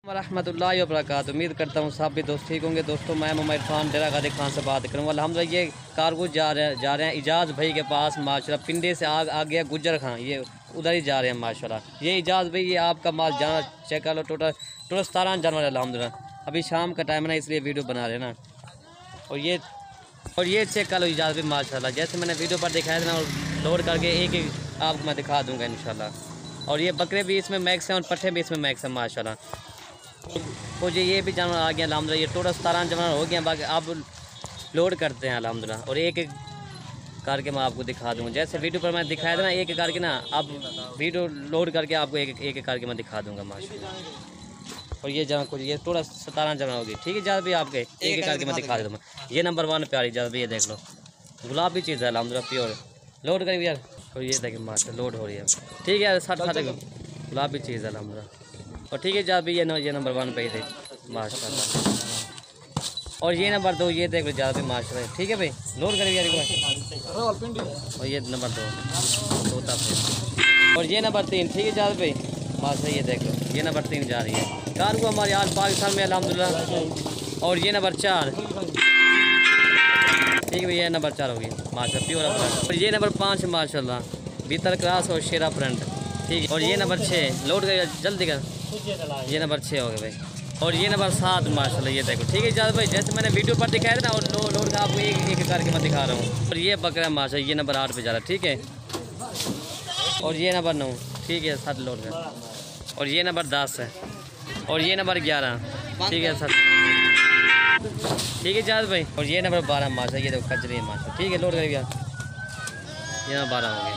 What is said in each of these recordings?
रहमतुल्लाहि व बरकातुहू। उम्मीद करता हूँ सब भी दोस्त ठीक होंगे। दोस्तों मैं मोहम्मद इरफान डेरा गादी खान से बात करूँगा। अल्हम्दुलिल्लाह ये कारगो जा रहे हैं इजाज़ भाई के पास माशाल्लाह। पिंडे से आ गया गुज्जर खां, ये उधर ही जा रहे हैं माशाल्लाह। ये इजाज़ भाई ये आपका माल जाना चेक कर लो। टोटल 17 जानवर है अल्हम्दुलिल्लाह। अभी शाम का टाइम है ना, इसलिए वीडियो बना रहे हैं ना। और ये चेक कर लो इजाज़ भाई माशाल्लाह। जैसे मैंने वीडियो पर दिखाया था ना, और लोड करके एक एक आपको मैं दिखा दूँगा इंशाल्लाह। और ये बकरे भी इसमें मैक्स हैं और पट्ठे भी इसमें मैक्स हैं माशाल्लाह। तो ये भी जानवर आ गया अल्हम्दुलिल्लाह। ये टोटल 17 जानवर हो गए हैं, बाकी आप लोड करते हैं अल्हम्दुलिल्लाह। और एक एक करके मैं आपको दिखा दूँगा। जैसे वीडियो पर मैं दिखाया था ना, एक एक करके ना आप वीडियो लोड करके आपको एक एक करके मैं दिखा दूँगा माशाल्लाह। और ये जानवर कुछ ये टोटल 17 जानवर होगी। ठीक है जाद भी आपके एक एक करके मैं दिखा दूँगा। ये नंबर 1 प्यारी जाद भी, ये देख लो गुलाबी चीज़ है अल्हम्दुलिल्लाह प्योर। लोड करिए यार। और ये देखिए माशा लोड हो रही है। ठीक है 60 गुलाबी चीज़ है अल्हम्दुलिल्लाह। और ठीक है जाद भी ये नंबर 1 पे ही थे माशाल्लाह। और ये नंबर 2 ये देख लो जाद भी माशाल्लाह। ठीक है भाई लोड करिए यार। और ये नंबर 2 तोता पे। और ये नंबर 3 ठीक है जाद भाई माशाल्लाह। ये देख लो ये नंबर 3 जा रही है कारगो हमारे आज पाकिस्तान में अल्हम्दुलिल्लाह। और ये नंबर 4 ठीक है भैया नंबर 4 होगी माशाल्लाह प्योर फ्रंट। और ये नंबर 5 माशाल्लाह भीतर क्रास और शेरा फ्रंट। ठीक है। और ये नंबर 6 लोड कर जल्दी कर। ये नंबर 6 हो गए भाई। और ये नंबर 7 माशाल्लाह। ये देखो ठीक है जाद भाई जैसे मैंने वीडियो पर दिखाया था ना, और लोड का आपको एक एक करके मैं दिखा रहा हूँ। और ये बकरा माशाल्लाह ये नंबर 8 पे जा रहा है। ठीक है। और ये नंबर 9 ठीक है 7 लोड का। और ये नंबर 10 है। और ये नंबर 11 ठीक है 7 ठीक है जाद भाई। और ये नंबर 12 माशा। ये देखो कचरे माशा। ठीक है लोड करिएगा। ये नंबर 12 हो गया।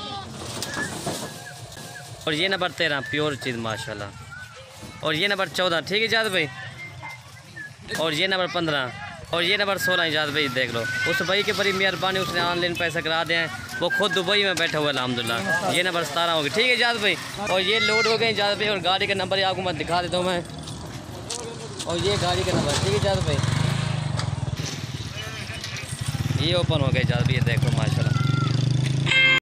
और ये नंबर 13 प्योर चीज़ माशाल्लाह। और ये नंबर 14 ठीक है जाद भाई। और ये नंबर 15 और ये नंबर 16 जाद भाई देख लो। उस भाई के बड़ी मेहरबानी उसने ऑनलाइन पैसा करा दें, वो खुद दुबई में बैठा हुआ है अल्हम्दुलिल्लाह। ये नंबर 17 हो गई। ठीक है जाद भाई। और ये लोड हो गए जाद भाई। और गाड़ी का नंबर आपको मैं दिखा देता हूँ मैं। और ये गाड़ी का नंबर ठीक है जाद भाई। ये ओपन हो गए जाद भाई। ये देखो माशाल्लाह।